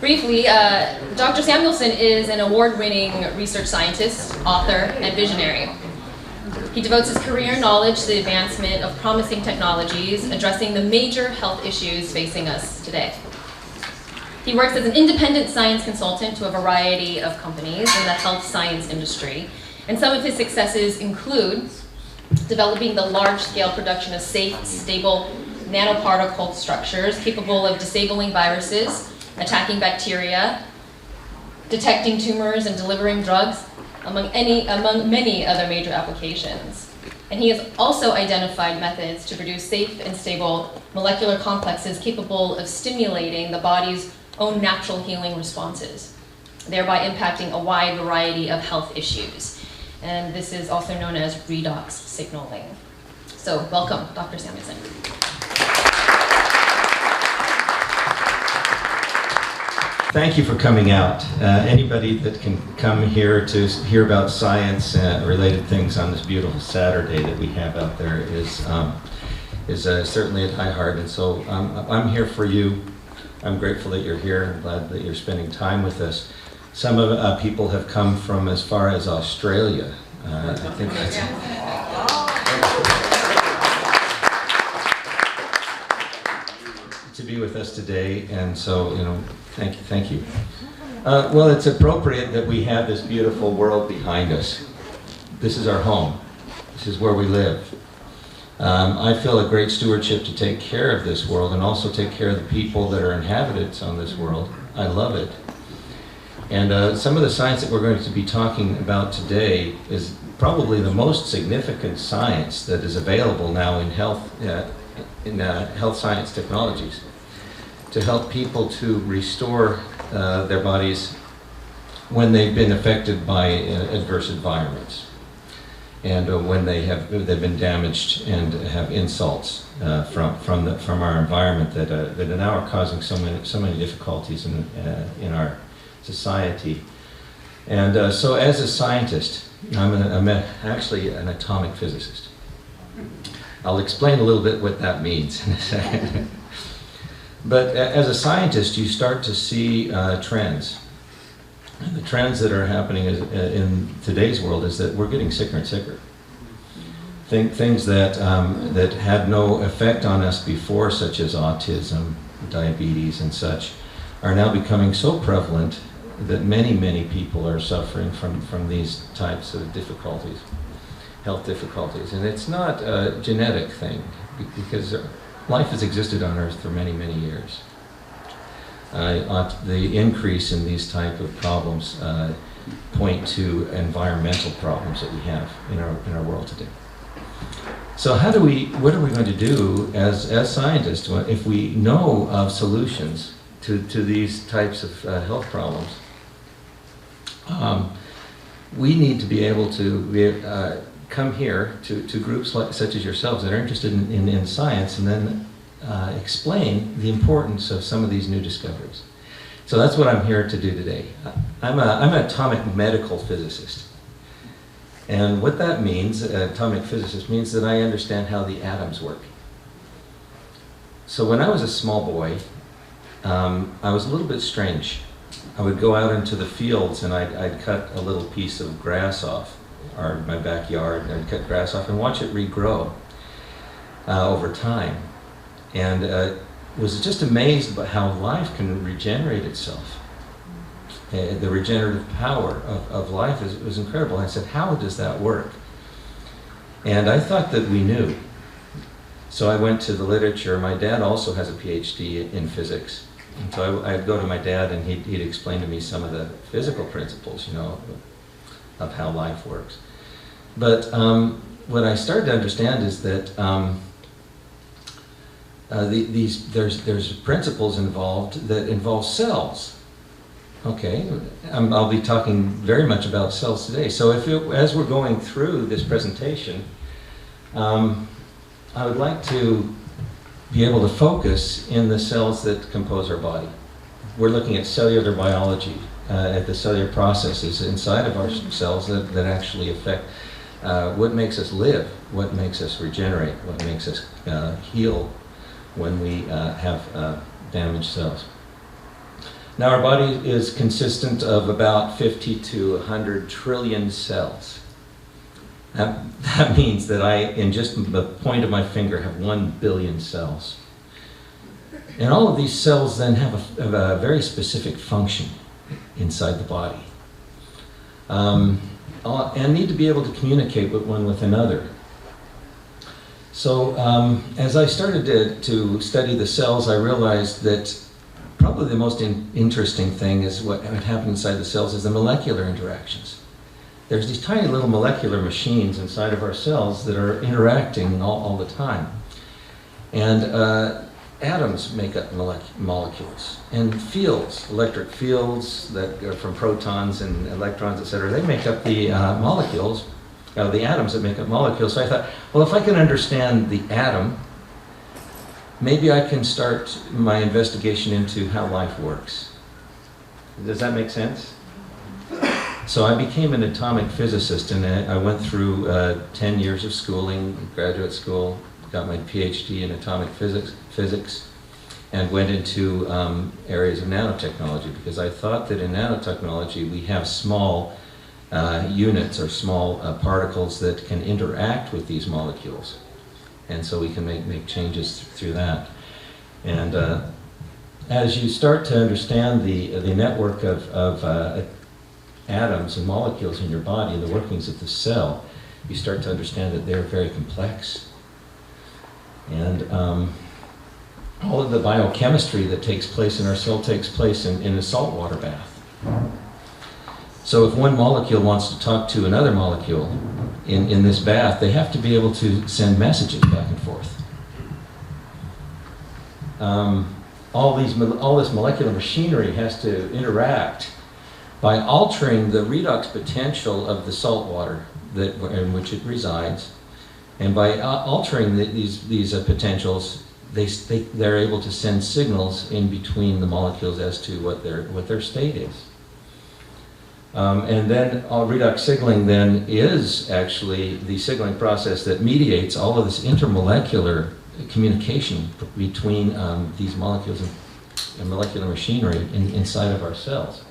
Briefly, Dr. Samuelson is an award-winning research scientist, author, and visionary. He devotes his career and knowledge to the advancement of promising technologies, addressing the major health issues facing us today. He works as an independent science consultant to a variety of companies in the health science industry, and some of his successes include developing the large-scale production of safe, stable nanoparticle structures capable of disabling viruses, attacking bacteria, detecting tumors, and delivering drugs, among many other major applications. And he has also identified methods to produce safe and stable molecular complexes capable of stimulating the body's own natural healing responses, thereby impacting a wide variety of health issues. And this is also known as Redox signaling. So welcome, Dr. Samuelson. Thank you for coming out. Anybody that can come here to hear about science related things on this beautiful Saturday that we have out there is certainly at high heart. And so I'm here for you. I'm grateful that you're here. I'm glad that you're spending time with us. Some of people have come from as far as Australia. I think that's to be with us today, and so thank you. Well, it's appropriate that we have this beautiful world behind us. This is our home. This is where we live. I feel a great stewardship to take care of this world and also take care of the people that are inhabitants on this world. I love it. And some of the science that we're going to be talking about today is probably the most significant science that is available now in health science technologies to help people to restore their bodies when they've been affected by adverse environments, and when they've been damaged and have insults from our environment that now are causing so many difficulties in our society. And so as a scientist, I'm actually an atomic physicist. I'll explain a little bit what that means in a second. But as a scientist, you start to see trends. And the trends that are happening in today's world is that we're getting sicker and sicker. Things that had no effect on us before, such as autism, diabetes, and such, are now becoming so prevalent that many people are suffering from these types of difficulties, health difficulties. And it's not a genetic thing, because life has existed on Earth for many years. The increase in these type of problems point to environmental problems that we have in our world today. So what are we going to do as scientists if we know of solutions to these types of health problems? We need to be able to come here to groups such as yourselves that are interested in science, and then explain the importance of some of these new discoveries. So that's what I'm here to do today. I'm an atomic medical physicist. And what that means, atomic physicist, means that I understand how the atoms work. So when I was a small boy, I was a little bit strange. I would go out into the fields and I'd cut a little piece of grass off, or my backyard, and I'd cut grass off and watch it regrow over time. And was just amazed by how life can regenerate itself. The regenerative power of life was incredible. I said, how does that work? And I thought that we knew. So I went to the literature. My dad also has a PhD in physics. And so I'd go to my dad, and he'd explain to me some of the physical principles, of how life works. But what I started to understand is that there's principles involved that involve cells. Okay, I'll be talking very much about cells today. So as we're going through this presentation, I would like to be able to focus in the cells that compose our body. We're looking at cellular biology, at the cellular processes inside of our cells that actually affect what makes us live, what makes us regenerate, what makes us heal when we have damaged cells. Now our body is consistent of about 50 to 100 trillion cells. That means that I, in just the point of my finger, have 1 billion cells. And all of these cells then have a very specific function inside the body. And need to be able to communicate with one with another. So as I started to study the cells, I realized that probably the most interesting thing is what happens inside the cells is the molecular interactions. There's these tiny little molecular machines inside of our cells that are interacting all the time. And atoms make up molecules, and fields, electric fields that are from protons and electrons, etc., they make up the molecules, the atoms that make up molecules. So I thought, well, if I can understand the atom, maybe I can start my investigation into how life works. Does that make sense? So I became an atomic physicist, and I went through 10 years of schooling, graduate school, got my PhD in atomic physics, and went into areas of nanotechnology, because I thought that in nanotechnology we have small units or small particles that can interact with these molecules, and so we can make changes through that. And as you start to understand the network of atoms and molecules in your body, the workings of the cell, you start to understand that they're very complex. And all of the biochemistry that takes place in our cell takes place in a saltwater bath. So if one molecule wants to talk to another molecule in this bath, they have to be able to send messages back and forth. All this molecular machinery has to interact by altering the redox potential of the salt water in which it resides. And by altering these potentials, they're able to send signals in between the molecules as to what their state is. And then redox signaling then is actually the signaling process that mediates all of this intermolecular communication between these molecules and molecular machinery inside of our cells.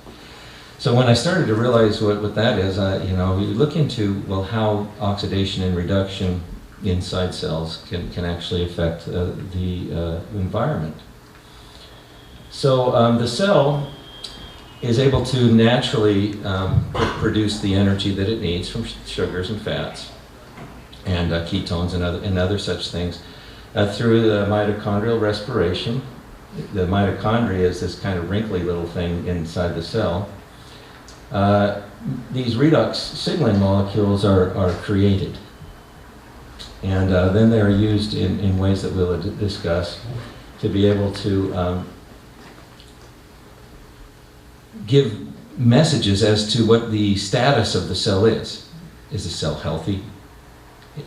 So when I started to realize what that is, you look into, well, how oxidation and reduction inside cells can actually affect the environment. So the cell is able to naturally produce the energy that it needs from sugars and fats and ketones and other such things through the mitochondrial respiration. The mitochondria is this kind of wrinkly little thing inside the cell. These redox signaling molecules are created. And then they are used in ways that we'll discuss to be able to give messages as to what the status of the cell is. Is the cell healthy?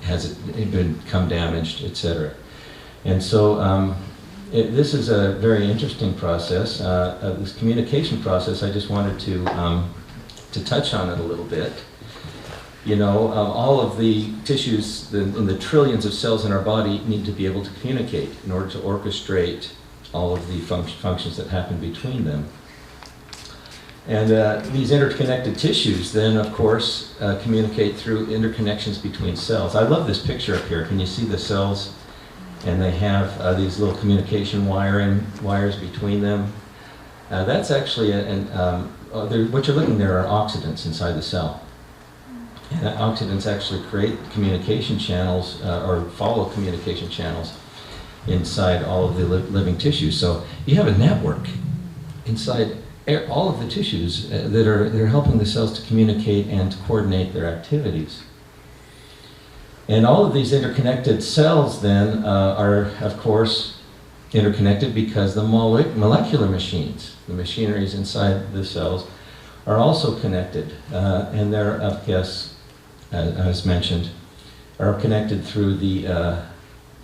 Has it become damaged, etc.? And so this is a very interesting process. This communication process, I just wanted to touch on it a little bit. All of the tissues in the trillions of cells in our body need to be able to communicate in order to orchestrate all of the functions that happen between them. And these interconnected tissues then, of course, communicate through interconnections between cells. I love this picture up here. Can you see the cells? And they have these little communication wires between them. That's actually, what you're looking there are oxidants inside the cell. And oxidants actually create communication channels or follow communication channels inside all of the living tissues. So you have a network inside all of the tissues that are helping the cells to communicate and to coordinate their activities. And all of these interconnected cells then are, of course, interconnected because the molecular machines, the machineries inside the cells, are also connected. And they're, I guess, as mentioned, are connected through the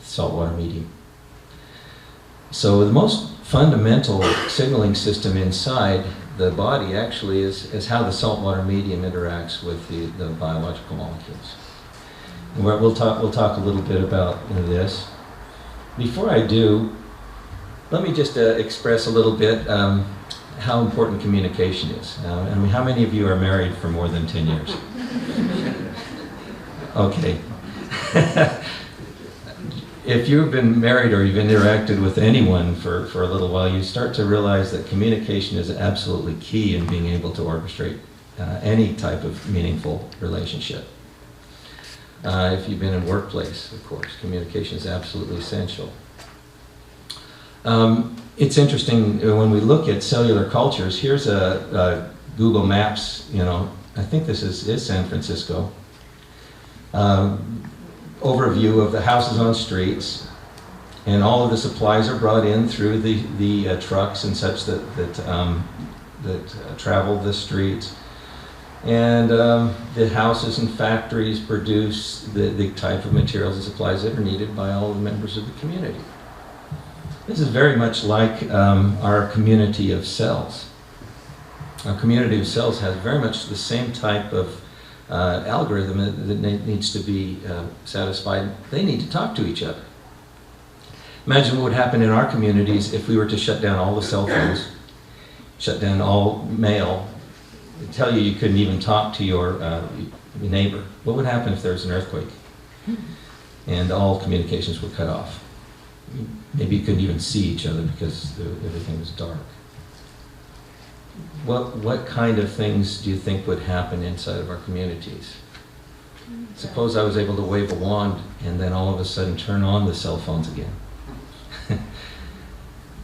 saltwater medium. So the most fundamental signaling system inside the body actually is how the saltwater medium interacts with the biological molecules. And we'll talk a little bit about this. Before I do, let me just express a little bit how important communication is. I mean, how many of you are married for more than 10 years? Okay. If you've been married or you've interacted with anyone for a little while, you start to realize that communication is absolutely key in being able to orchestrate any type of meaningful relationship. If you've been in workplace, of course, communication is absolutely essential. It's interesting when we look at cellular cultures. Here's a Google Maps, I think this is San Francisco. Overview of the houses on streets, and all of the supplies are brought in through the trucks and such that travel the streets. And the houses and factories produce the type of materials and supplies that are needed by all the members of the community. This is very much like our community of cells. Our community of cells has very much the same type of algorithm that needs to be satisfied. They need to talk to each other. Imagine what would happen in our communities if we were to shut down all the cell phones, shut down all mail, tell you couldn't even talk to your neighbor. What would happen if there was an earthquake and all communications were cut off? Maybe you couldn't even see each other because everything was dark. What kind of things do you think would happen inside of our communities? Suppose I was able to wave a wand and then all of a sudden turn on the cell phones again.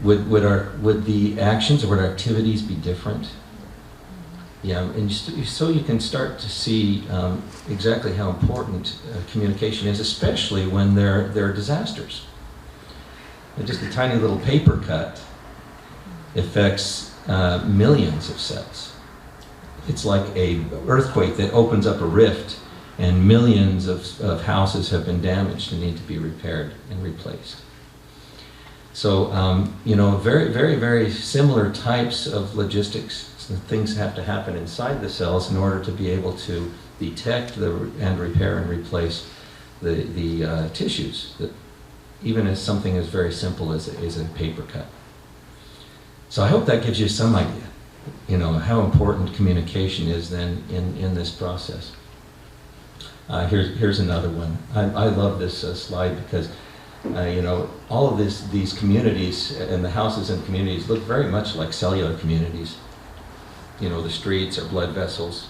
Would the actions or would our activities be different? Yeah, and so you can start to see exactly how important communication is, especially when there are disasters. Just a tiny little paper cut affects millions of cells. It's like an earthquake that opens up a rift, and millions of houses have been damaged and need to be repaired and replaced. So, very, very, very similar types of logistics. Things have to happen inside the cells in order to be able to detect and repair and replace the tissues, even as something as very simple as a paper cut. So I hope that gives you some idea, how important communication is then in this process. Here's another one. I love this slide because, all of these communities and the houses and communities look very much like cellular communities. The streets are blood vessels,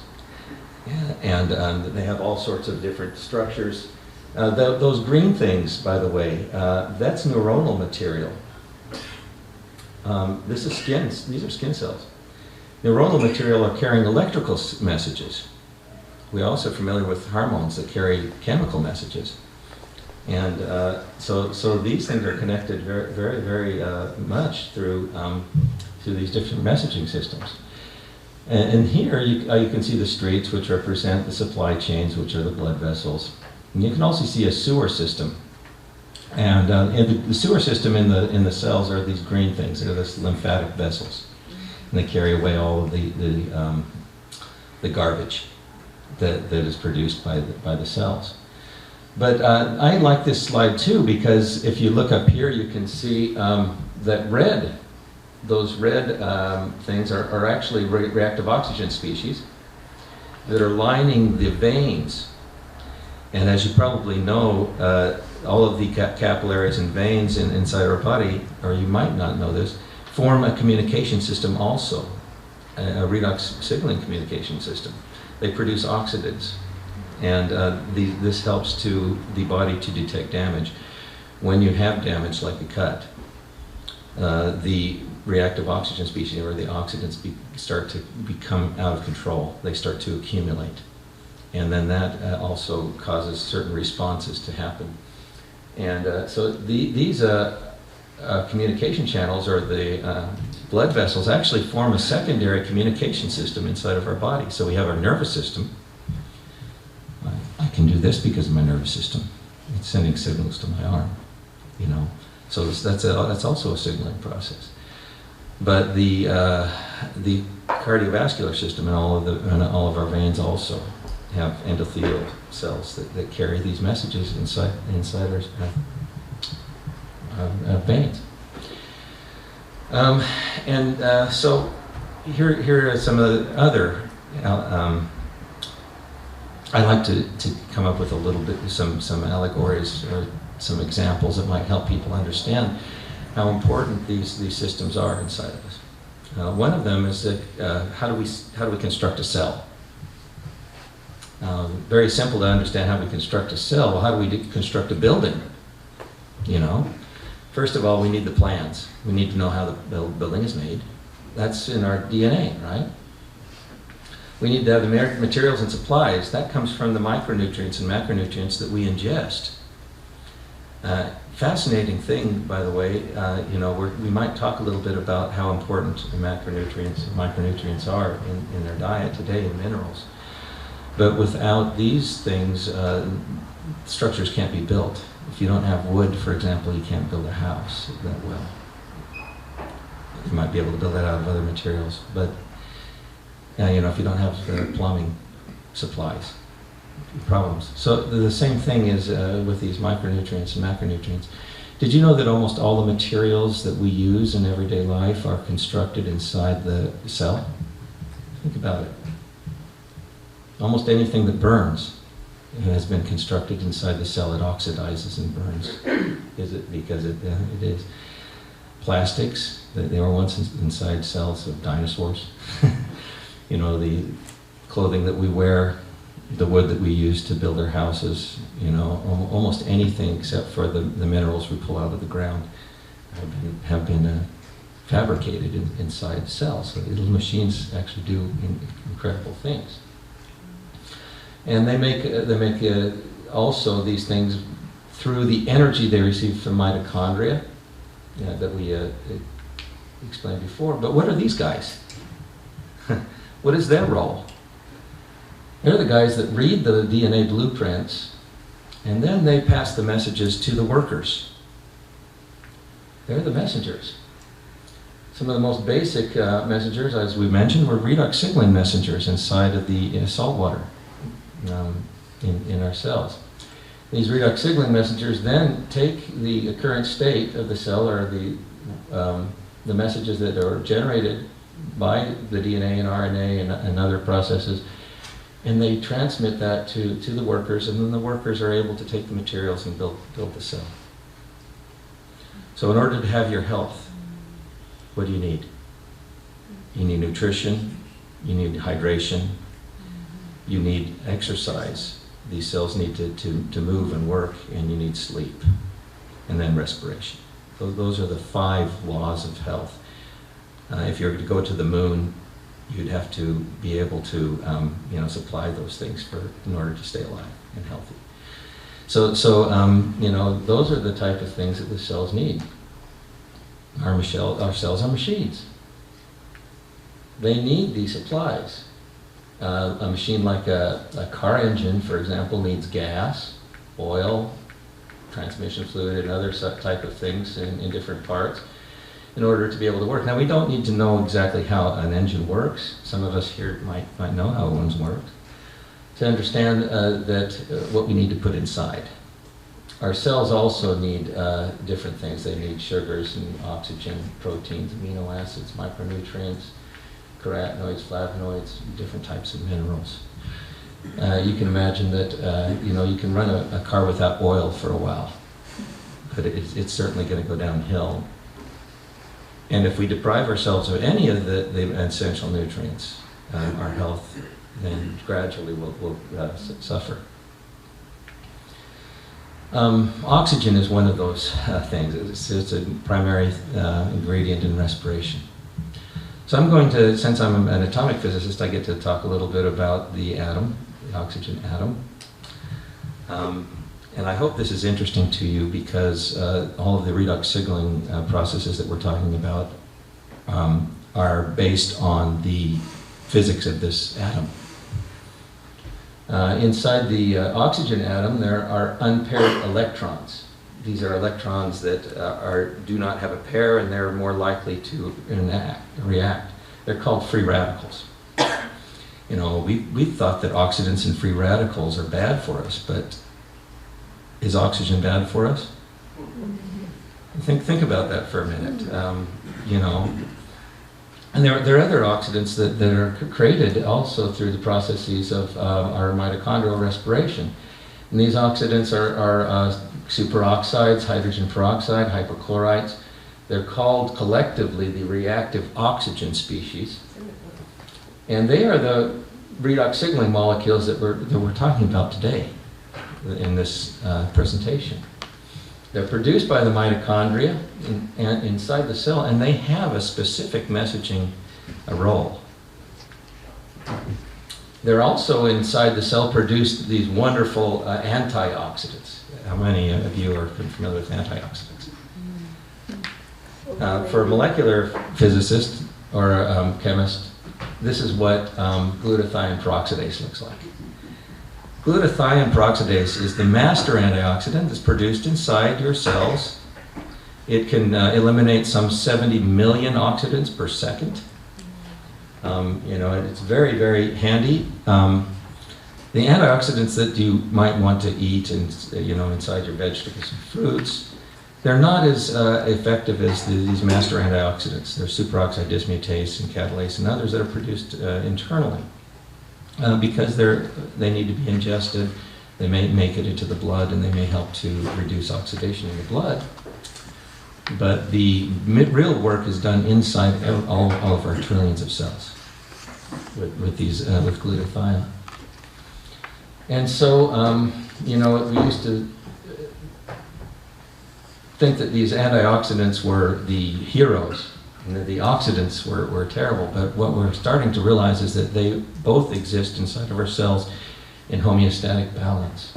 and they have all sorts of different structures. Those green things, by the way, that's neuronal material. This is skin. These are skin cells. Neuronal material are carrying electrical messages. We're also familiar with hormones that carry chemical messages. And so these things are connected very, very, very much through these different messaging systems. And here you can see the streets, which represent the supply chains, which are the blood vessels. And you can also see a sewer system. And the sewer system in the cells are these green things. They're these lymphatic vessels, and they carry away all of the garbage that is produced by the cells. But I like this slide too, because if you look up here, you can see that those red things are actually reactive oxygen species that are lining the veins. And as you probably know, all of the capillaries and veins inside our body, or you might not know this, form a communication system also, a redox signaling communication system. They produce oxidants, and this helps the body to detect damage. When you have damage like a cut, the reactive oxygen species, or the oxidants, start to become out of control. They start to accumulate. And then that also causes certain responses to happen. And so these communication channels, or the blood vessels, actually form a secondary communication system inside of our body. So we have our nervous system. I can do this because of my nervous system. It's sending signals to my arm, So that's also a signaling process. But the cardiovascular system and all of our veins also have endothelial cells that carry these messages inside our veins. So here are some of the other. I like to come up with a little bit, some allegories or some examples that might help people understand how important these systems are inside of us. One of them is that how do we construct a cell? Very simple to understand how we construct a cell. Well, how do we construct a building? You know, first of all, we need the plans. We need to know how the building is made. That's in our DNA, right? We need to have the materials and supplies. That comes from the micronutrients and macronutrients that we ingest. Fascinating thing, by the way, you know, we might talk a little bit about how important the macronutrients and micronutrients are in their diet today in minerals. But without these things, structures can't be built. If you don't have wood, for example, you can't build a house that well. You might be able to build that out of other materials, but you know, if you don't have the plumbing supplies, problems. So the same thing is with these micronutrients and macronutrients. Did you know that almost all the materials that we use in everyday life are constructed inside the cell? Think about it. Almost anything that burns has been constructed inside the cell. It oxidizes and burns. Is it because it is? Plastics, they were once inside cells of dinosaurs. You know, the clothing that we wear, the wood that we use to build our houses, you know, almost anything except for the minerals we pull out of the ground have been fabricated inside cells. So little machines actually do incredible things. And they make also these things through the energy they receive from mitochondria that we explained before. But what are these guys? What is their role? They're the guys that read the DNA blueprints, and then they pass the messages to the workers. They're the messengers. Some of the most basic messengers, as we mentioned, were redox signaling messengers inside of the salt water in our cells. These redox signaling messengers then take the current state of the cell, or the messages that are generated by the DNA and RNA and other processes, and they transmit that to the workers, and then the workers are able to take the materials and build the cell. So in order to have your health, what do you need? You need nutrition, you need hydration, you need exercise. These cells need to move and work, and you need sleep, and then respiration. Those are the 5 laws of health. If you were to go to the moon, you'd have to be able to you know, supply those things in order to stay alive and healthy. So you know, those are the type of things that the cells need. Our cells are machines. They need these supplies. A machine like a car engine, for example, needs gas, oil, transmission fluid, and other type of things in different parts in order to be able to work. Now, we don't need to know exactly how an engine works. Some of us here might know how one's works. To understand that what we need to put inside. Our cells also need different things. They need sugars and oxygen, proteins, amino acids, micronutrients, carotenoids, flavonoids, different types of minerals. You can imagine that you know, you can run a car without oil for a while, but it's certainly going to go downhill. And if we deprive ourselves of any of the essential nutrients, our health then gradually will suffer. Oxygen is one of those things. It's a primary ingredient in respiration. So I'm going to, since I'm an atomic physicist, I get to talk a little bit about the atom, the oxygen atom. And I hope this is interesting to you, because all of the redox signaling processes that we're talking about are based on the physics of this atom. Inside the oxygen atom, there are unpaired electrons. These are electrons that do not have a pair, and they're more likely to react. They're called free radicals. You know, we thought that oxidants and free radicals are bad for us, but is oxygen bad for us? Think about that for a minute. You know, And there are other oxidants that are created also through the processes of our mitochondrial respiration. And these oxidants are superoxides, hydrogen peroxide, hypochlorites. They're called collectively the reactive oxygen species. And they are the redox signaling molecules that we're talking about today in this presentation. They're produced by the mitochondria inside the cell, and they have a specific messaging role. They're also inside the cell produce these wonderful antioxidants. How many of you are familiar with antioxidants? For a molecular physicist or a chemist, this is what glutathione peroxidase looks like. Glutathione peroxidase is the master antioxidant that's produced inside your cells. It can eliminate some 70 million oxidants per second. It's very, very handy. The antioxidants that you might want to eat inside your vegetables and fruits, they're not as effective as these master antioxidants. They're superoxide dismutase and catalase and others that are produced internally. Because they need to be ingested, they may make it into the blood, and they may help to reduce oxidation in the blood. But the real work is done inside all of our trillions of cells with glutathione. And so, we used to think that these antioxidants were the heroes. The oxidants were terrible, but what we're starting to realize is that they both exist inside of our cells in homeostatic balance,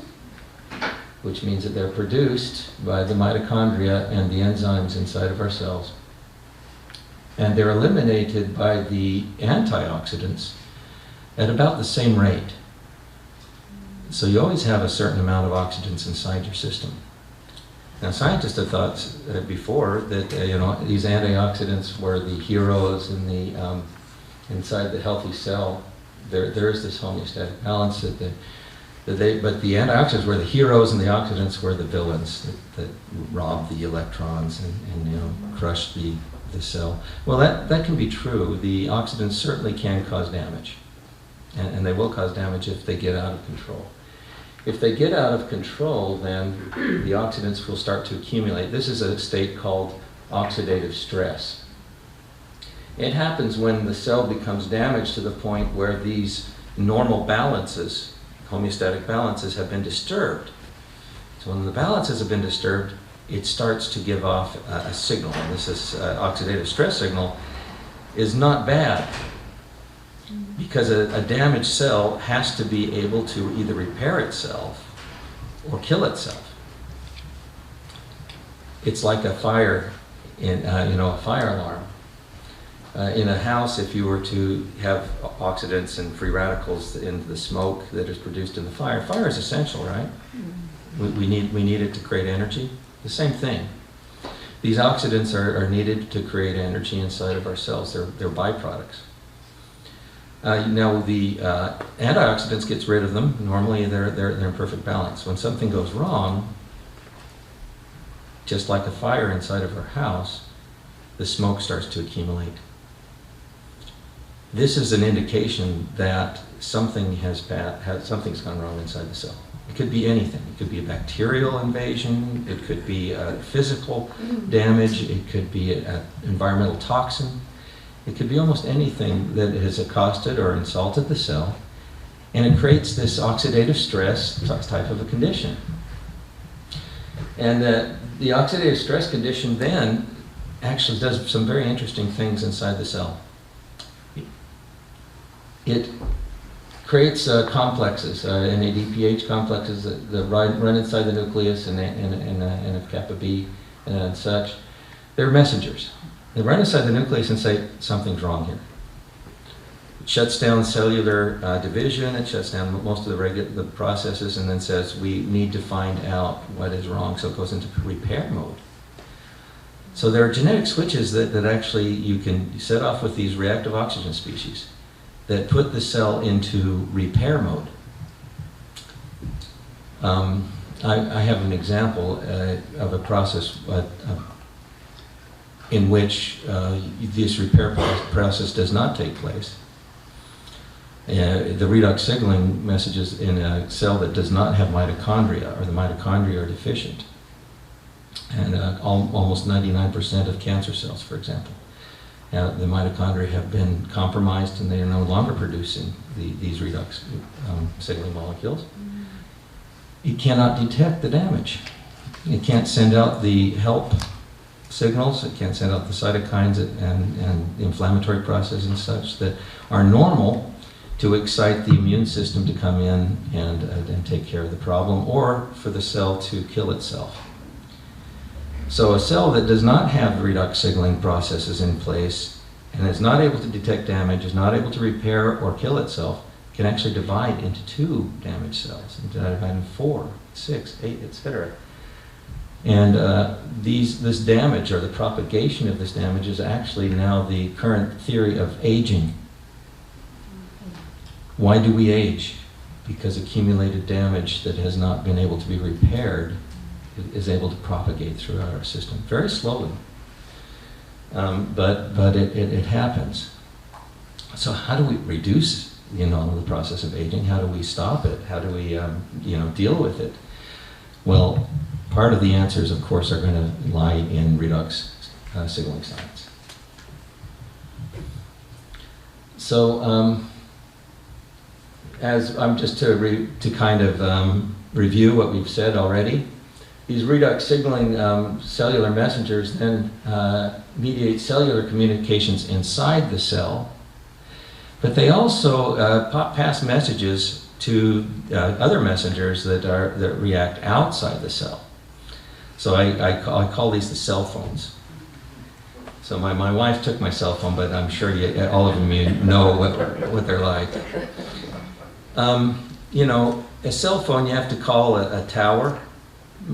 which means that they're produced by the mitochondria and the enzymes inside of our cells, and they're eliminated by the antioxidants at about the same rate. So you always have a certain amount of oxidants inside your system. Now, scientists have thought before that these antioxidants were the heroes in the inside the healthy cell. There is this homeostatic balance but the antioxidants were the heroes and the oxidants were the villains that robbed the electrons and crush the cell. Well, that can be true. The oxidants certainly can cause damage, and they will cause damage if they get out of control. If they get out of control, then the oxidants will start to accumulate. This is a state called oxidative stress. It happens when the cell becomes damaged to the point where these normal balances, homeostatic balances, have been disturbed. So when the balances have been disturbed, it starts to give off a signal. And this is oxidative stress signal is not bad, because a damaged cell has to be able to either repair itself or kill itself. It's like a fire a fire alarm. In a house, if you were to have oxidants and free radicals in the smoke that is produced in the fire is essential, right? We need it to create energy. The same thing. These oxidants are needed to create energy inside of our cells. They're byproducts. Now the antioxidants gets rid of them. Normally they're in perfect balance. When something goes wrong, just like a fire inside of our house, the smoke starts to accumulate. This is an indication that something's gone wrong inside the cell. It could be anything. It could be a bacterial invasion. It could be physical damage. It could be an environmental toxin. It could be almost anything that has accosted or insulted the cell, and it creates this oxidative stress type of a condition. And the oxidative stress condition then actually does some very interesting things inside the cell. It creates complexes, NADPH complexes that run inside the nucleus and NF-kappa B and such. They're messengers. They run inside the nucleus and say, something's wrong here. It shuts down cellular division, it shuts down most of the processes, and then says, we need to find out what is wrong, so it goes into repair mode. So there are genetic switches that actually you can set off with these reactive oxygen species that put the cell into repair mode. I have an example of a process, in which this repair process does not take place. The redox signaling messages in a cell that does not have mitochondria, or the mitochondria are deficient. And almost 99% of cancer cells, for example, the mitochondria have been compromised and they are no longer producing these redox signaling molecules. It cannot detect the damage. It can't send out the help signals, it can't send out the cytokines and inflammatory processes and such that are normal to excite the immune system to come in and take care of the problem, or for the cell to kill itself. So a cell that does not have redox signaling processes in place and is not able to detect damage, is not able to repair or kill itself, can actually divide into 2 damaged cells, and divide into 4, 6, 8, etc. And this damage, or the propagation of this damage, is actually now the current theory of aging. Why do we age? Because accumulated damage that has not been able to be repaired is able to propagate throughout our system, very slowly. But it happens. So how do we reduce, the process of aging? How do we stop it? How do we, deal with it? Well, part of the answers, of course, are going to lie in redox signaling science. So, as I'm just to kind of review what we've said already. These redox signaling cellular messengers then mediate cellular communications inside the cell, but they also pass messages to other messengers that react outside the cell. So I call these the cell phones. So my wife took my cell phone, but I'm sure all of you know what they're like. A cell phone, you have to call a tower.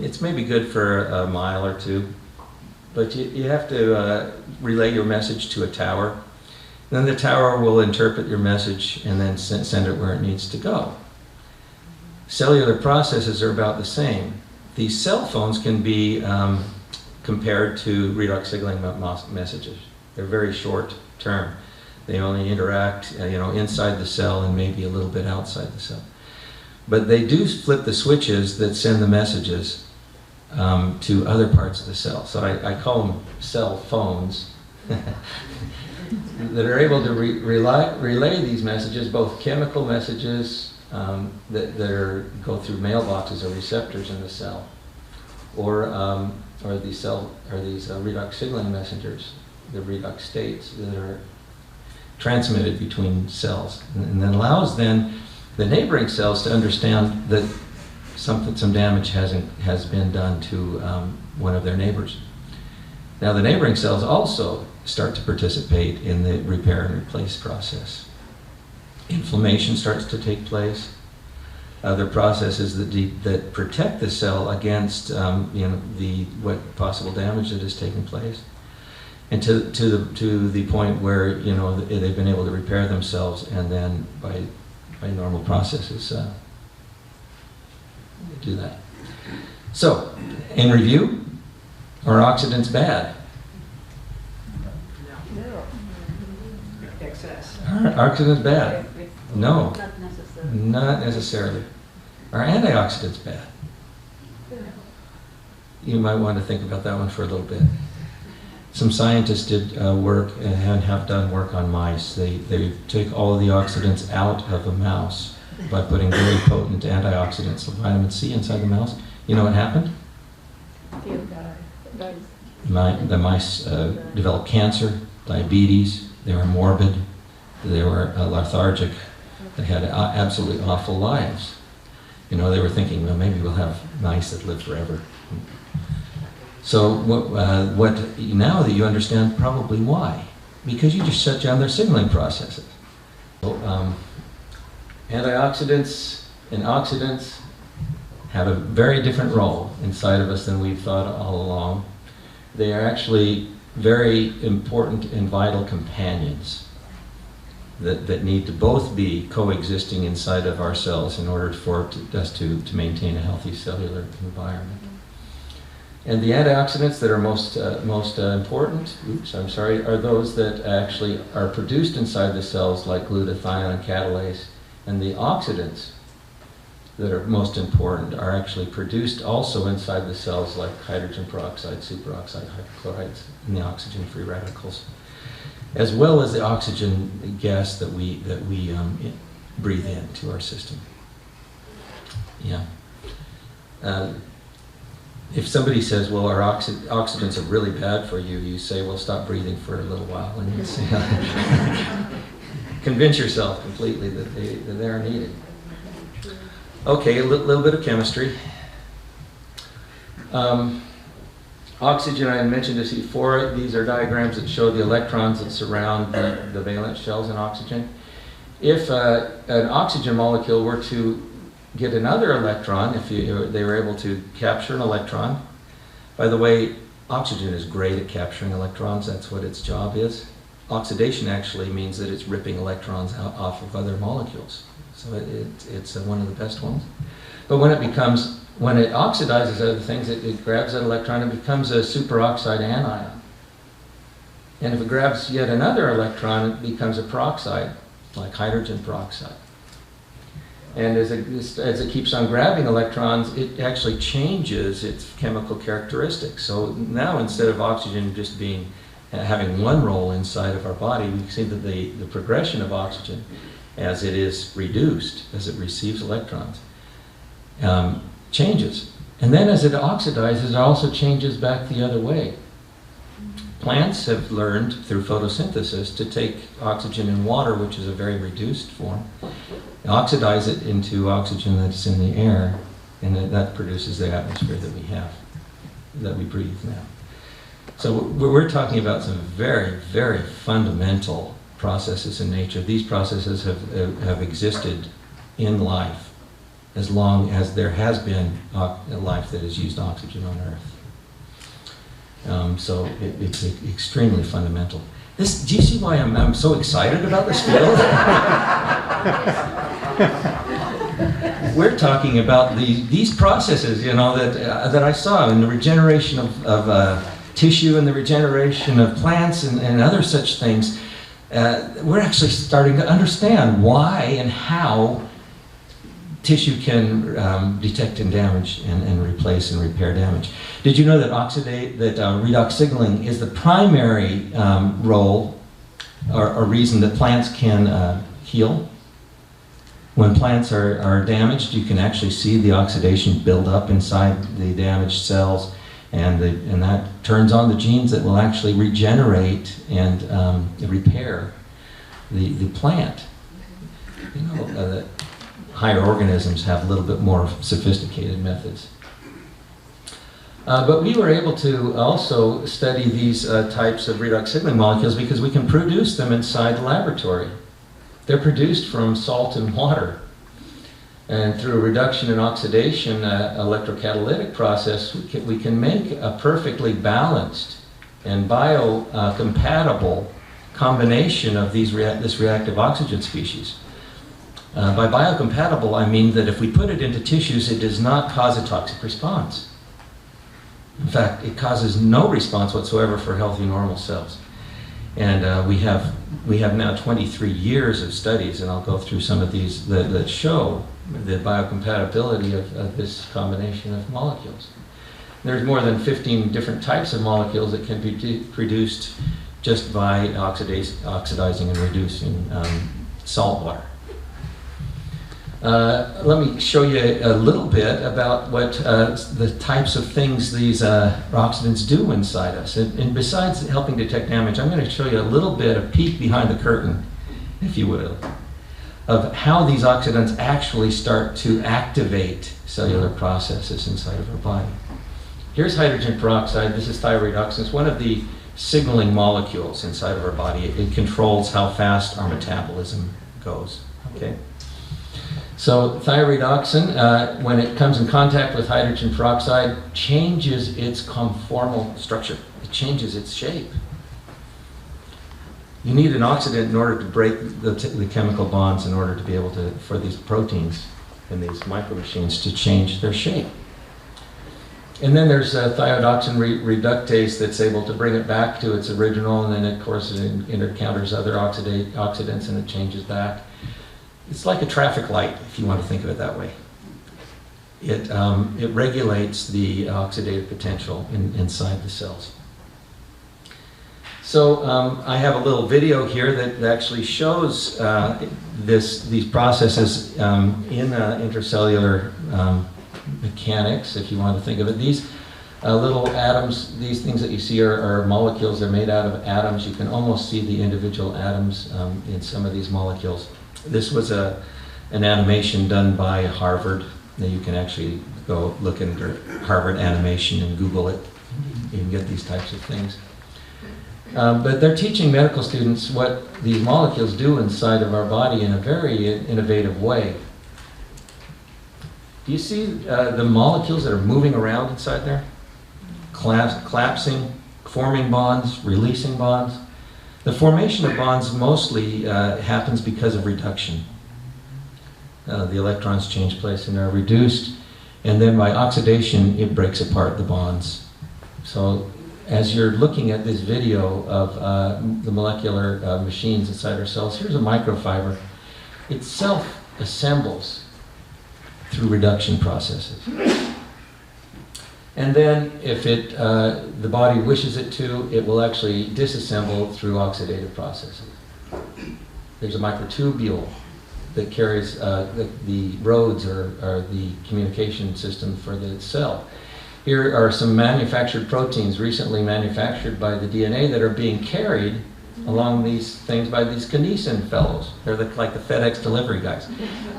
It's maybe good for a mile or 2, but you have to relay your message to a tower. Then the tower will interpret your message and then send it where it needs to go. Cellular processes are about the same. These cell phones can be compared to redox signaling messages. They're very short term. They only interact inside the cell and maybe a little bit outside the cell. But they do flip the switches that send the messages to other parts of the cell. So I call them cell phones that are able to relay these messages, both chemical messages that go through mailboxes or receptors in the cell, or these redox signaling messengers, the redox states that are transmitted between cells, and that allows then the neighboring cells to understand that some damage has been done to one of their neighbors. Now the neighboring cells also start to participate in the repair and replace process. Inflammation starts to take place. Other processes that protect the cell against what possible damage that has taken place, and to the point where they've been able to repair themselves, and then by normal processes do that. So, in review, are oxidants bad? No. Excess. Are oxidants bad? No, Not necessarily. not necessarily. Are antioxidants bad? You might want to think about that one for a little bit. Some scientists did work and have done work on mice. They took all of the oxidants out of a mouse by putting very potent antioxidants, like vitamin C, inside the mouse. You know what happened? The mice developed cancer, diabetes, they were morbid, they were lethargic, they had absolutely awful lives. They were thinking, well, maybe we'll have mice that live forever. So now that you understand probably why, because you just shut down their signaling processes. So, antioxidants and oxidants have a very different role inside of us than we've thought all along. They are actually very important and vital companions that need to both be coexisting inside of our cells in order for us to maintain a healthy cellular environment. And the antioxidants that are most important, are those that actually are produced inside the cells, like glutathione and catalase. And the oxidants that are most important are actually produced also inside the cells, like hydrogen peroxide, superoxide, hydrochlorides, and the oxygen-free radicals, as well as the oxygen gas that we breathe into our system. Yeah. If somebody says, well, our oxidants are really bad for you, you say, well, stop breathing for a little while, and you say, convince yourself completely that they are needed. Okay, a little bit of chemistry. Oxygen, I mentioned this before. These are diagrams that show the electrons that surround the valence shells in oxygen. If an oxygen molecule were to get another electron, if they were able to capture an electron. By the way, oxygen is great at capturing electrons. That's what its job is. Oxidation actually means that it's ripping electrons off of other molecules. So it's one of the best ones. But when it oxidizes other things, it grabs that electron and becomes a superoxide anion. And if it grabs yet another electron, it becomes a peroxide, like hydrogen peroxide. And as it keeps on grabbing electrons, it actually changes its chemical characteristics. So now, instead of oxygen just having one role inside of our body, we see that the progression of oxygen, as it is reduced, as it receives electrons, changes. And then as it oxidizes, it also changes back the other way. Plants have learned through photosynthesis to take oxygen in water, which is a very reduced form, oxidize it into oxygen that's in the air, and that produces the atmosphere that we have, that we breathe now. So we're talking about some very, very fundamental processes in nature. These processes have existed in life as long as there has been a life that has used oxygen on Earth. So it's extremely fundamental. Do you see why I'm so excited about this field? We're talking about these processes, that I saw in the regeneration of tissue and the regeneration of plants and other such things. We're actually starting to understand why and how tissue can detect and damage and replace and repair damage. Did you know that redox signaling is the primary role or reason that plants can heal? When plants are damaged, you can actually see the oxidation build up inside the damaged cells, and that turns on the genes that will actually regenerate and repair the plant. Higher organisms have a little bit more sophisticated methods. But we were able to also study these types of redox signaling molecules because we can produce them inside the laboratory. They're produced from salt and water. And through reduction and oxidation, electrocatalytic process, we can make a perfectly balanced and biocompatible combination of this reactive oxygen species. By biocompatible, I mean that if we put it into tissues, it does not cause a toxic response. In fact, it causes no response whatsoever for healthy, normal cells. And we have now 23 years of studies, and I'll go through some of these that show the biocompatibility of this combination of molecules. There's more than 15 different types of molecules that can be produced just by oxidizing and reducing salt water. Let me show you a little bit about what the types of things these oxidants do inside us. And besides helping detect damage, I'm going to show you a little bit, a peek behind the curtain, if you will, of how these oxidants actually start to activate cellular processes inside of our body. Here's hydrogen peroxide. This is thyroidoxin. It's one of the signaling molecules inside of our body. It controls how fast our metabolism goes. Okay. So thyroidoxin, when it comes in contact with hydrogen peroxide, changes its conformal structure. It changes its shape. You need an oxidant in order to break the chemical bonds in order to be able for these proteins in these micro machines to change their shape. And then there's thiodoxin reductase that's able to bring it back to its original, and then of course it encounters other oxidants and it changes back. It's like a traffic light, if you want to think of it that way. It regulates the oxidative potential inside the cells. So I have a little video here that actually shows these processes in intercellular mechanics, if you want to think of it. These little atoms, these things that you see are molecules. They're made out of atoms. You can almost see the individual atoms in some of these molecules. This was an animation done by Harvard. Now you can actually go look into Harvard animation and Google it. You can get these types of things. But they're teaching medical students what these molecules do inside of our body in a very innovative way. Do you see the molecules that are moving around inside there? Collapsing, forming bonds, releasing bonds. The formation of bonds mostly happens because of reduction. The electrons change place and are reduced, and then by oxidation it breaks apart the bonds. So as you're looking at this video of the molecular machines inside our cells, here's a microfiber. It self-assembles through reduction processes. And then if the body wishes it to, it will actually disassemble through oxidative processes. There's a microtubule that carries the roads or the communication system for the cell. Here are some manufactured proteins recently manufactured by the DNA that are being carried along these things by these kinesin fellows. They're like the FedEx delivery guys.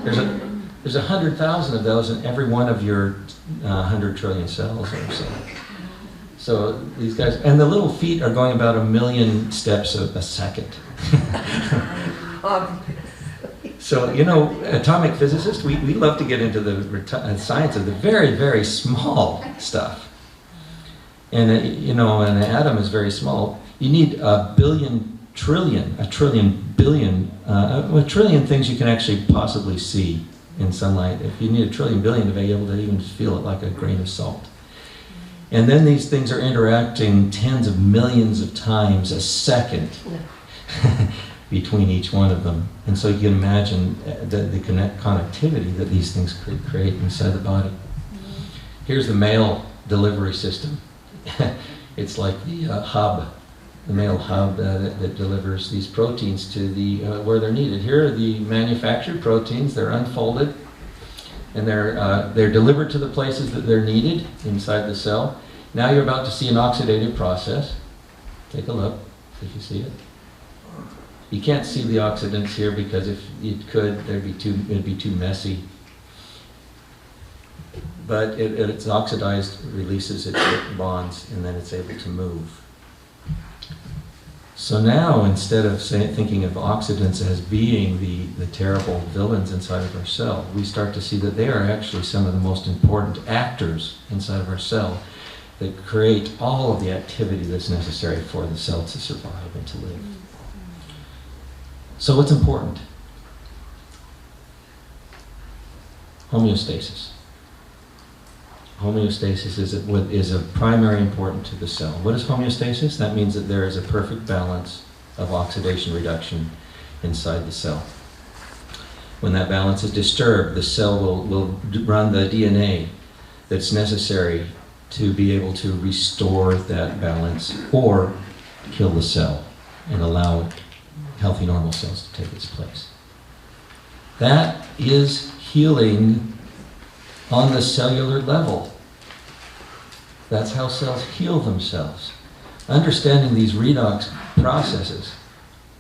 There's 100,000 of those in every one of your 100 trillion cells or so. So these guys, and the little feet are going about 1 million steps a second. So, you know, atomic physicists, we love to get into the science of the very, very small stuff. And, you know, an atom is very small. You need a trillion things you can actually possibly see in sunlight. If you need 1 trillion billion to be able to even feel it like a grain of salt. And then these things are interacting tens of millions of times a second between each one of them. And so you can imagine the connectivity that these things could create inside the body. Here's the mail delivery system. It's like the hub, the mail hub that delivers these proteins to where they're needed. Here are the manufactured proteins. They're unfolded, and they're delivered to the places that they're needed inside the cell. Now you're about to see an oxidative process. Take a look, if you see it. You can't see the oxidants here because if you could, it'd be too messy. But it's oxidized, releases its bonds, and then it's able to move. So now, instead of thinking of oxidants as being the terrible villains inside of our cell, we start to see that they are actually some of the most important actors inside of our cell that create all of the activity that's necessary for the cell to survive and to live. So what's important? Homeostasis. Homeostasis is of primary importance to the cell. What is homeostasis? That means that there is a perfect balance of oxidation reduction inside the cell. When that balance is disturbed, the cell will run the DNA that's necessary to be able to restore that balance or kill the cell and allow healthy normal cells to take its place. That is healing on the cellular level. That's how cells heal themselves. Understanding these redox processes,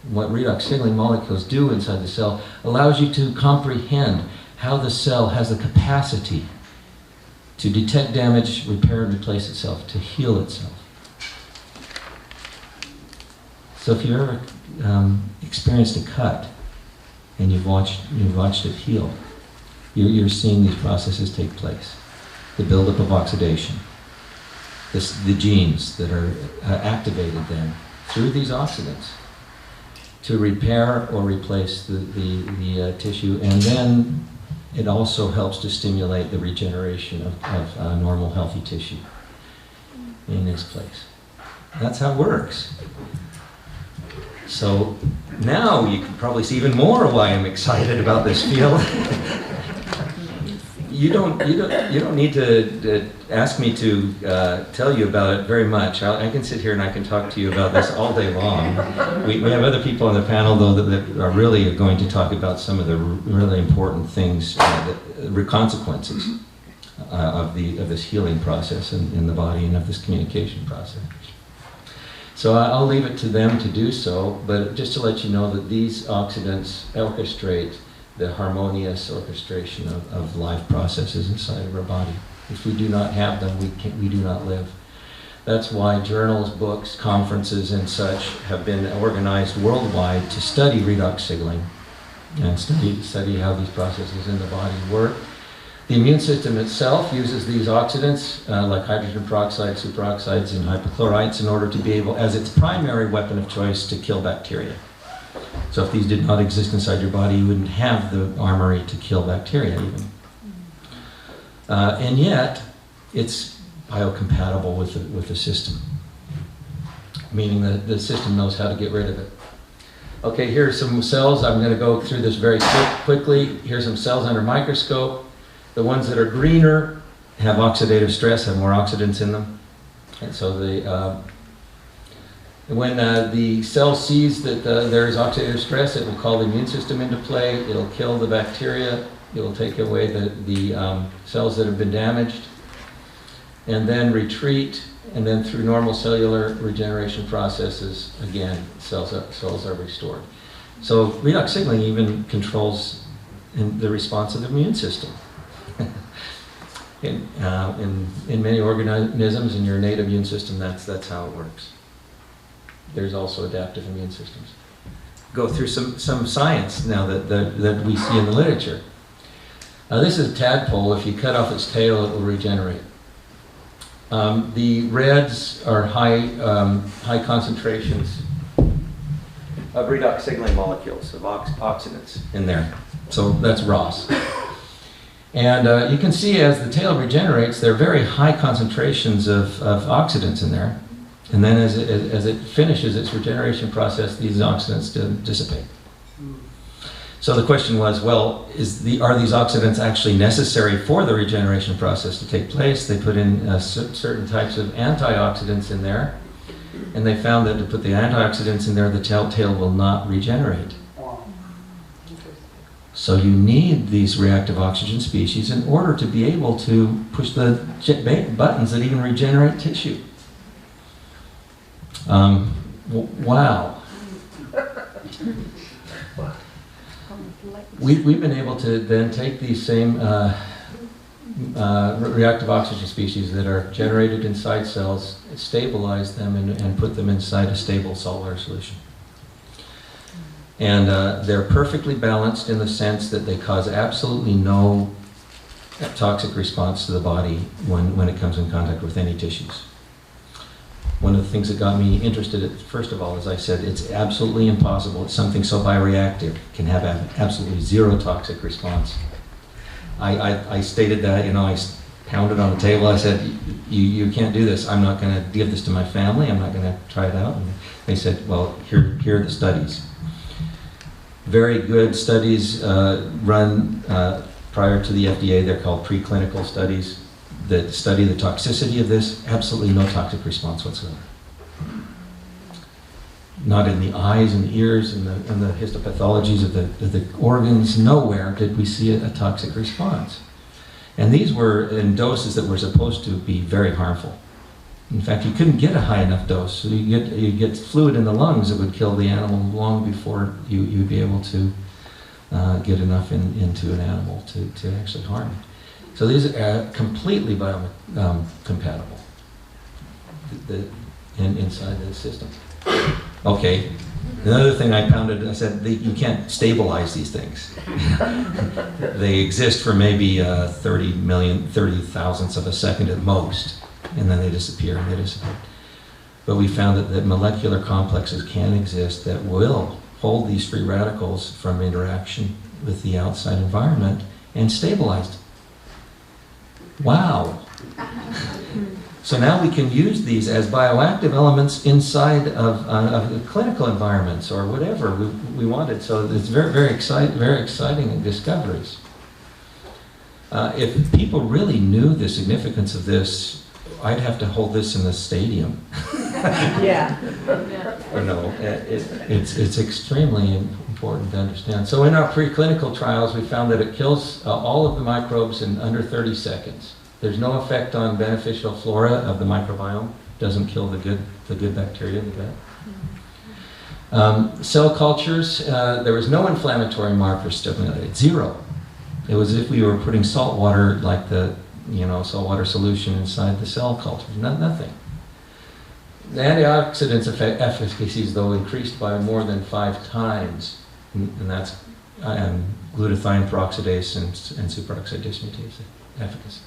what redox signaling molecules do inside the cell, allows you to comprehend how the cell has the capacity to detect damage, repair and replace itself, to heal itself. So if you ever experienced a cut and you've watched it heal, you're seeing these processes take place. The buildup of oxidation, the genes that are activated then through these oxidants to repair or replace the tissue, and then it also helps to stimulate the regeneration of normal healthy tissue in its place. That's how it works. So now you can probably see even more why I'm excited about this field. You don't need to ask me to tell you about it very much. I can sit here and I can talk to you about this all day long. We have other people on the panel, though, that are really going to talk about some of the really important things, the consequences of this healing process in the body and of this communication process. So I'll leave it to them to do so, but just to let you know that these oxidants orchestrate the harmonious orchestration of life processes inside of our body. If we do not have them, we do not live. That's why journals, books, conferences, and such have been organized worldwide to study redox signaling and study how these processes in the body work. The immune system itself uses these oxidants, like hydrogen peroxide, superoxides, and hypochlorites, in order to be able, as its primary weapon of choice, to kill bacteria. So if these did not exist inside your body, you wouldn't have the armory to kill bacteria even. And yet, it's biocompatible with the system, meaning that the system knows how to get rid of it. Okay, here are some cells. I'm going to go through this very quickly. Here's some cells under microscope. The ones that are greener have oxidative stress, have more oxidants in them. And so when the cell sees that there is oxidative stress, it will call the immune system into play. It'll kill the bacteria. It will take away the cells that have been damaged, and then retreat. And then through normal cellular regeneration processes, again, cells are restored. So redox signaling even controls the response of the immune system. In many organisms, in your innate immune system, that's how it works. There's also adaptive immune systems. Go through some science now that we see in the literature. This is a tadpole. If you cut off its tail, it will regenerate. The reds are high concentrations of redox signaling molecules, of oxidants in there. So that's ROS. And you can see as the tail regenerates, there are very high concentrations of oxidants in there. And then as it finishes its regeneration process, these oxidants dissipate. So the question was, well, are these oxidants actually necessary for the regeneration process to take place? They put in certain types of antioxidants in there, and they found that to put the antioxidants in there, the tail will not regenerate. So you need these reactive oxygen species in order to be able to push the buttons that even regenerate tissue. Wow. We've been able to then take these same reactive oxygen species that are generated inside cells, stabilize them, and put them inside a stable saltwater solution. And they're perfectly balanced in the sense that they cause absolutely no toxic response to the body when it comes in contact with any tissues. One of the things that got me interested, first of all, as I said, it's absolutely impossible. It's something so bioreactive, can have absolutely zero toxic response. I stated that, I pounded on the table. I said, you can't do this. I'm not going to give this to my family. I'm not going to try it out. And they said, well, here are the studies. Very good studies run prior to the FDA. They're called preclinical studies that study the toxicity of this. Absolutely no toxic response whatsoever. Not in the eyes and the ears and the histopathologies of the organs. Nowhere did we see a toxic response. And these were in doses that were supposed to be very harmful. In fact, you couldn't get a high enough dose. So you get fluid in the lungs that would kill the animal long before you'd be able to get enough into an animal to actually harm it. So these are completely biocompatible inside the system. Okay, another thing I pounded, I said you can't stabilize these things. They exist for maybe 30 thousandths of a second at most, and then they disappear and they dissipate. But we found that molecular complexes can exist that will hold these free radicals from interaction with the outside environment and stabilized. Wow. So now we can use these as bioactive elements inside of clinical environments or whatever we wanted. So it's very exciting discoveries. If people really knew the significance of this, I'd have to hold this in the stadium. Yeah. Or no, it's extremely important to understand. So in our preclinical trials, we found that it kills all of the microbes in under 30 seconds. There's no effect on beneficial flora of the microbiome. Doesn't kill the good bacteria in the gut. Cell cultures, there was no inflammatory marker stimulated, zero. It was as if we were putting salt water, like the saltwater solution inside the cell cultures. Nothing. The antioxidants efficacies, though, increased by more than 5 times, and that's glutathione peroxidase and superoxide dismutase efficacy.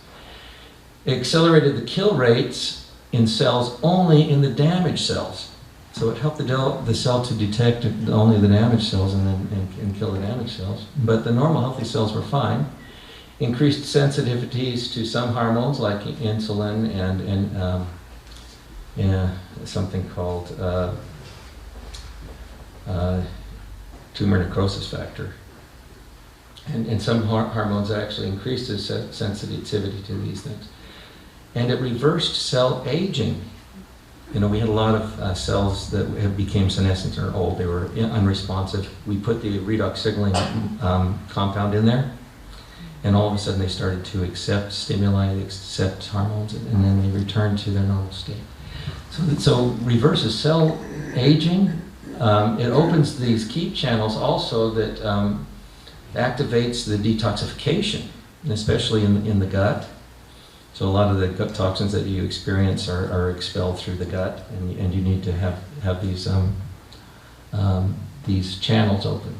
It accelerated the kill rates in cells only in the damaged cells. So it helped the cell to detect only the damaged cells and kill the damaged cells. But the normal healthy cells were fine. Increased sensitivities to some hormones like insulin and something called tumor necrosis factor. And some hormones actually increased the sensitivity to these things. And it reversed cell aging. We had a lot of cells that became senescent or old. They were unresponsive. We put the redox signaling compound in there, and all of a sudden they started to accept stimuli, accept hormones, and then they returned to their normal state. So reverses cell aging. It opens these key channels also that activates the detoxification, especially in the gut. So a lot of the gut toxins that you experience are expelled through the gut, and you need to have these channels open.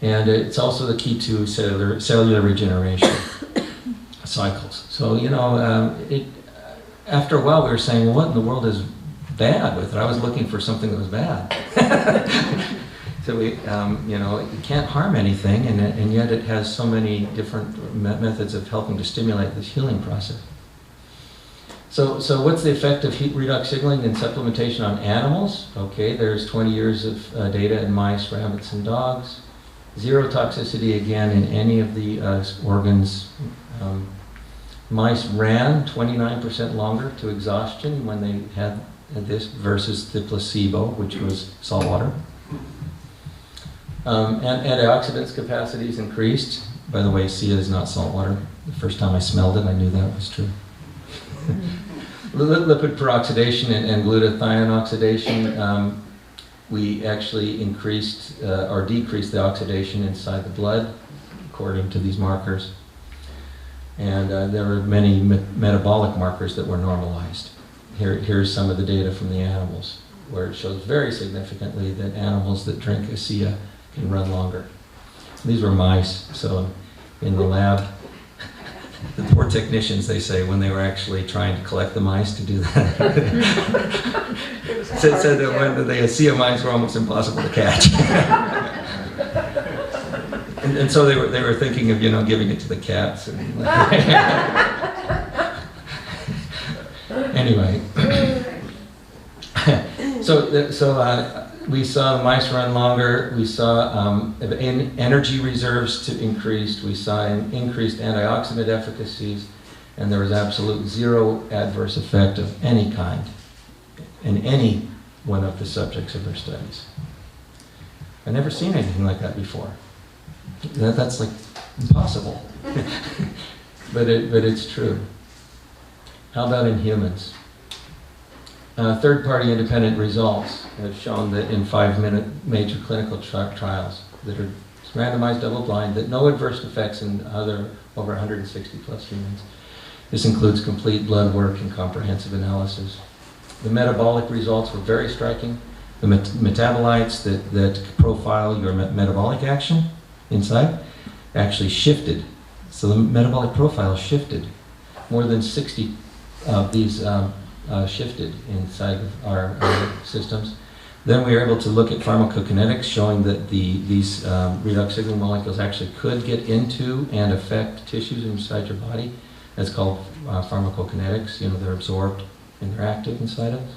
And it's also the key to cellular regeneration cycles. So after a while we were saying, well, what in the world is bad with it? I was looking for something that was bad. So we, it can't harm anything, and yet it has so many different methods of helping to stimulate this healing process. So what's the effect of heat redox signaling and supplementation on animals? Okay, there's 20 years of data in mice, rabbits, and dogs. Zero toxicity again in any of the organs. Mice ran 29% longer to exhaustion when they had this versus the placebo, which was salt water. And antioxidants capacities increased. By the way, SIA is not salt water. The first time I smelled it, I knew that was true. Lipid peroxidation and glutathione oxidation. We actually increased or decreased the oxidation inside the blood, according to these markers. And there were many metabolic markers that were normalized. Here's some of the data from the animals, where it shows very significantly that animals that drink ASEA can run longer. These were mice, so in the lab, the poor technicians, they say, when they were actually trying to collect the mice to do that, said that when the ASEA mice were almost impossible to catch. and so they were thinking of giving it to the cats. Anyway, so we saw the mice run longer. We saw energy reserves to increased. We saw increased antioxidant efficacies, and there was absolute zero adverse effect of any kind in any one of the subjects of their studies. I've never seen anything like that before. That's like impossible, but it's true. How about in humans? Third-party independent results have shown that in 5 major clinical trials that are randomized, double-blind, that no adverse effects in over 160 plus humans. This includes complete blood work and comprehensive analysis. The metabolic results were very striking. The metabolites that profile your metabolic action inside actually shifted. So the metabolic profile shifted. More than 60 of these shifted inside of our systems. Then we were able to look at pharmacokinetics, showing that these redox signaling molecules actually could get into and affect tissues inside your body. That's called pharmacokinetics. You know, they're absorbed and they're active inside us.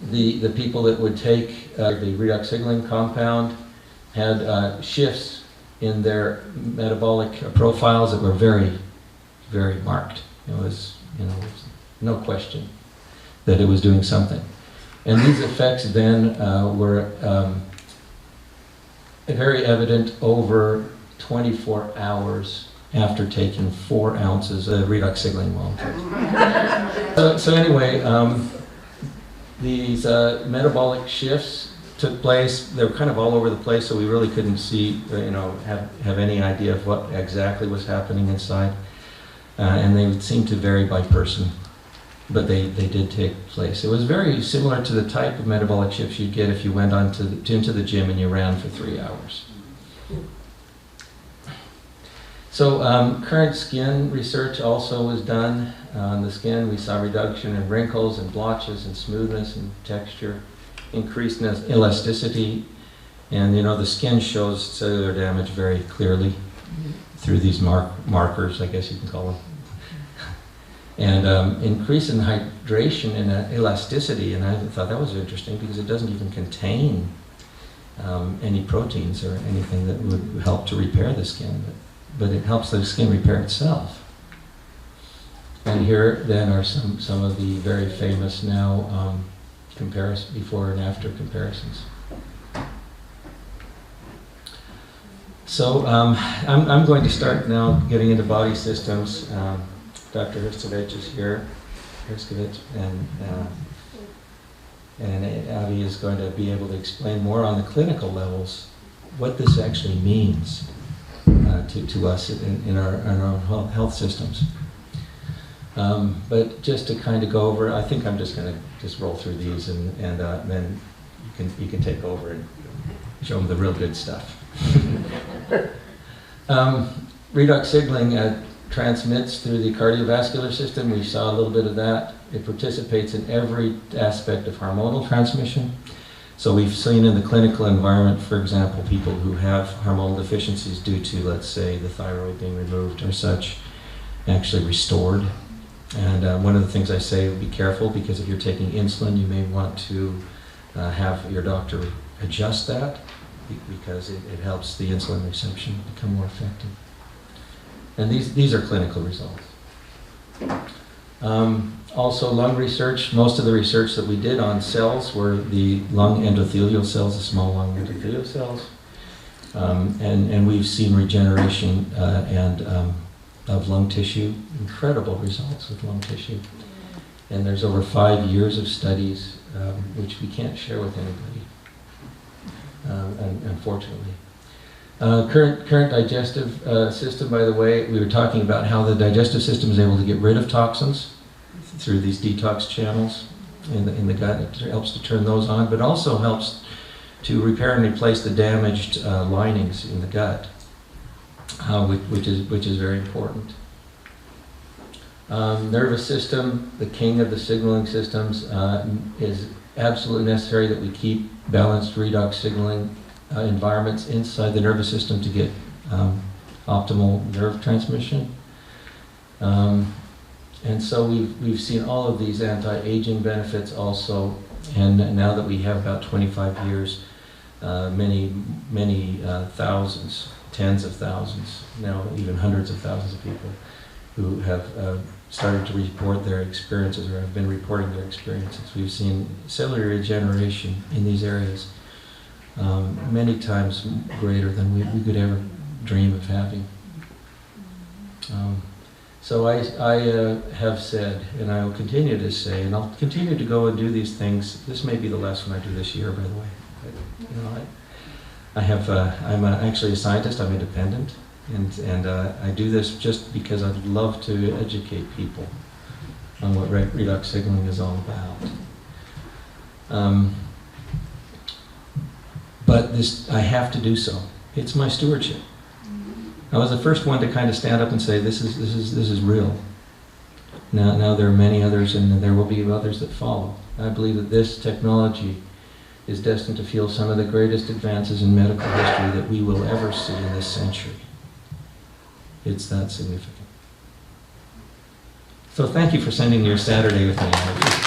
The people that would take the redox signaling compound had shifts in their metabolic profiles that were very, very marked. It was, no question that it was doing something. And these effects then were very evident over 24 hours after taking 4 ounces of redox signaling molecule. So anyway, these metabolic shifts took place. They were kind of all over the place, so we really couldn't see, have any idea of what exactly was happening inside. And they seemed to vary by person, but they did take place. It was very similar to the type of metabolic shifts you'd get if you went into the gym and you ran for 3 hours. So current skin research also was done on the skin. We saw reduction in wrinkles and blotches and smoothness and texture, increased elasticity, and the skin shows cellular damage very clearly through these markers, I guess you can call them. And increase in hydration and elasticity, and I thought that was interesting because it doesn't even contain any proteins or anything that would help to repair the skin, but it helps the skin repair itself. And here then are some of the very famous now before and after comparisons. So I'm going to start now getting into body systems. Dr. Hrstovic is here, and Avi is going to be able to explain more on the clinical levels what this actually means to us in our own health systems. But just to kind of go over, I think I'm just going to roll through these, and then you can take over and show them the real good stuff. Redox signaling transmits through the cardiovascular system. We saw a little bit of that. It participates in every aspect of hormonal transmission. So we've seen in the clinical environment, for example, people who have hormonal deficiencies due to, let's say, the thyroid being removed or such, actually restored. And one of the things I say, be careful, because if you're taking insulin, you may want to have your doctor adjust that, because it helps the insulin reception become more effective. And these are clinical results. Also lung research. Most of the research that we did on cells were the lung endothelial cells, the small lung endothelial cells. And we've seen regeneration of lung tissue, incredible results with lung tissue. And there's over 5 years of studies which we can't share with anybody, unfortunately. Current digestive system, by the way, we were talking about how the digestive system is able to get rid of toxins through these detox channels in the gut. It helps to turn those on, but also helps to repair and replace the damaged linings in the gut, which is very important. Nervous system, the king of the signaling systems, is absolutely necessary that we keep balanced redox signaling environments inside the nervous system to get optimal nerve transmission. And so we've seen all of these anti-aging benefits also, and now that we have about 25 years, many thousands, tens of thousands, now even hundreds of thousands of people who have started to report their experiences or have been reporting their experiences. We've seen cellular regeneration in these areas many times greater than we could ever dream of having. So I have said, and I will continue to say, and I'll continue to go and do these things. This may be the last one I do this year, by the way. But, I'm actually a scientist. I'm independent, and I do this just because I'd love to educate people on what redox signaling is all about. But I have to do so. It's my stewardship. I was the first one to kind of stand up and say, this is real. Now there are many others, and there will be others that follow. I believe that this technology is destined to fuel some of the greatest advances in medical history that we will ever see in this century. It's that significant. So thank you for spending your Saturday with me.